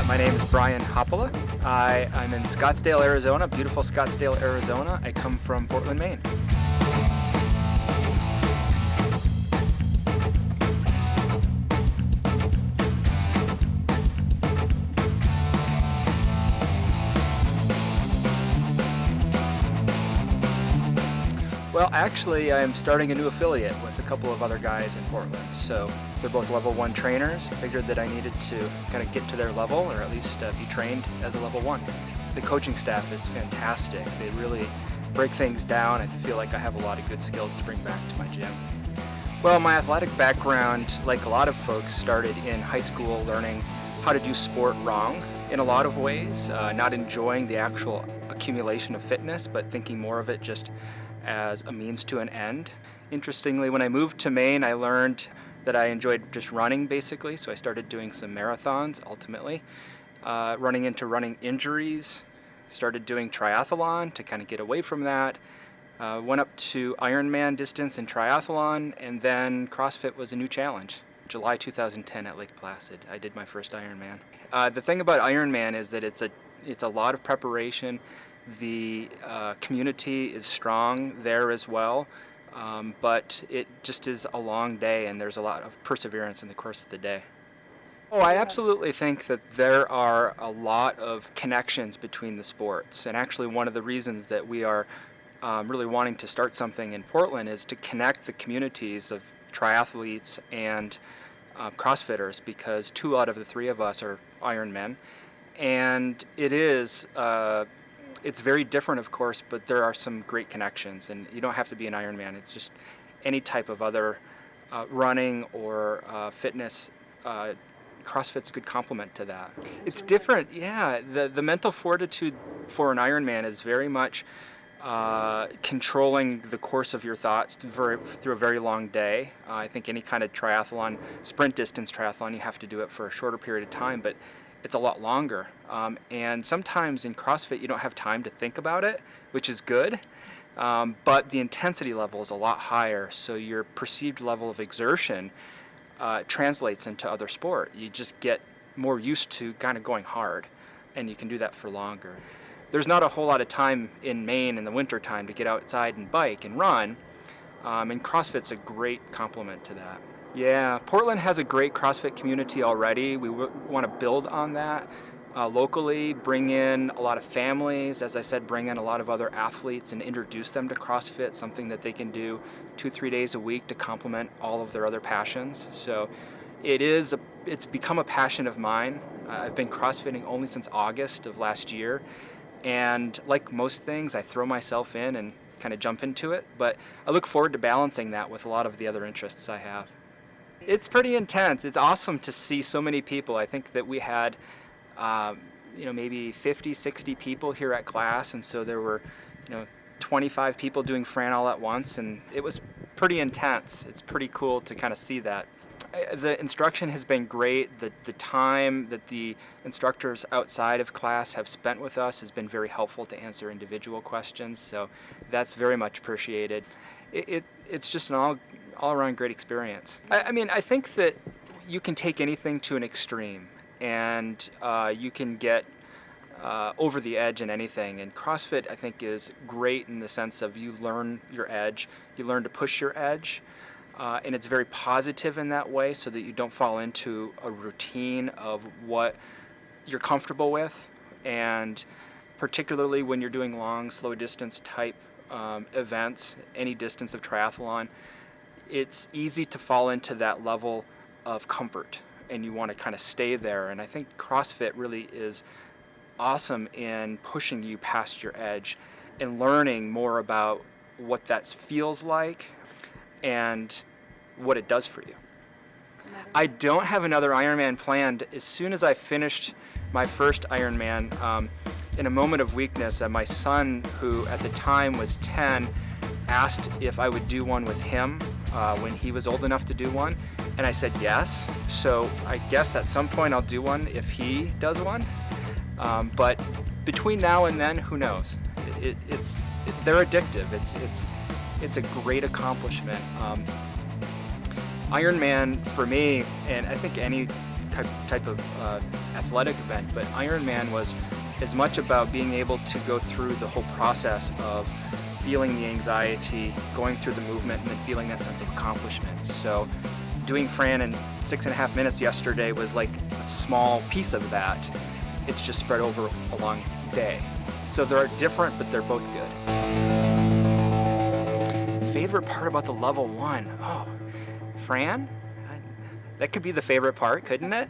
My name is Brian Haapala. I'm in Scottsdale, Arizona, beautiful Scottsdale, Arizona. I come from Portland, Maine. Well, actually, I'm starting a new affiliate with a couple of other guys in Portland. So they're both level 1 trainers. I figured that I needed to kind of get to their level, or at least be trained as a level 1. The coaching staff is fantastic. They really break things down. I feel like I have a lot of good skills to bring back to my gym. Well, my athletic background, like a lot of folks, started in high school learning how to do sport wrong in a lot of ways, not enjoying the actual accumulation of fitness, but thinking more of it just as a means to an end. Interestingly, when I moved to Maine, I learned that I enjoyed just running basically, so I started doing some marathons ultimately. Running into running injuries, started doing triathlon to kind of get away from that. Went up to Ironman distance in triathlon, and then CrossFit was a new challenge. July 2010 at Lake Placid, I did my first Ironman. The thing about Ironman is that it's a lot of preparation. The community is strong there as well, but it just is a long day, and there's a lot of perseverance in the course of the day. Oh, I absolutely think that there are a lot of connections between the sports, and actually one of the reasons that we are really wanting to start something in Portland is to connect the communities of triathletes and CrossFitters, because 2 out of the 3 of us are Ironmen, and it's very different, of course, but there are some great connections, and you don't have to be an Ironman. It's just any type of other running or fitness. CrossFit's a good complement to that. It's different, yeah. The mental fortitude for an Ironman is very much controlling the course of your thoughts through a very long day. I think any kind of triathlon, sprint distance triathlon, you have to do it for a shorter period of time, but it's a lot longer. And sometimes in CrossFit you don't have time to think about it, which is good, but the intensity level is a lot higher, so your perceived level of exertion translates into other sport. You just get more used to kind of going hard, and you can do that for longer. There's not a whole lot of time in Maine in the winter time to get outside and bike and run, and CrossFit's a great complement to that. Yeah, Portland has a great CrossFit community already. We want to build on that locally, bring in a lot of families, as I said, bring in a lot of other athletes and introduce them to CrossFit, something that they can do 2-3 days a week to complement all of their other passions. So it's become a passion of mine. I've been CrossFitting only since August of last year, and like most things, I throw myself in and kind of jump into it, but I look forward to balancing that with a lot of the other interests I have. It's pretty intense. It's awesome to see so many people. I think that we had, maybe 50, 60 people here at class, and so there were, 25 people doing Fran all at once, and it was pretty intense. It's pretty cool to kind of see that. The instruction has been great. The time that the instructors outside of class have spent with us has been very helpful to answer individual questions, so that's very much appreciated. It's just an all-around great experience. I think that you can take anything to an extreme, and you can get over the edge in anything. And CrossFit, I think, is great in the sense of you learn your edge, you learn to push your edge, and it's very positive in that way, so that you don't fall into a routine of what you're comfortable with. And particularly when you're doing long, slow distance type events, any distance of triathlon, it's easy to fall into that level of comfort, and you want to kind of stay there. And I think CrossFit really is awesome in pushing you past your edge and learning more about what that feels like and what it does for you. I don't have another Ironman planned. As soon as I finished my first Ironman, in a moment of weakness, my son, who at the time was 10, asked if I would do one with him when he was old enough to do one, and I said yes. So I guess at some point I'll do one if he does one. But between now and then, who knows? They're addictive. It's a great accomplishment. Ironman for me, and I think any kind type of athletic event, but Ironman was as much about being able to go through the whole process of feeling the anxiety, going through the movement, and then feeling that sense of accomplishment. So doing Fran in 6.5 minutes yesterday was like a small piece of that. It's just spread over a long day. So they're different, but they're both good. Favorite part about the level 1? Oh, Fran? That could be the favorite part, couldn't it?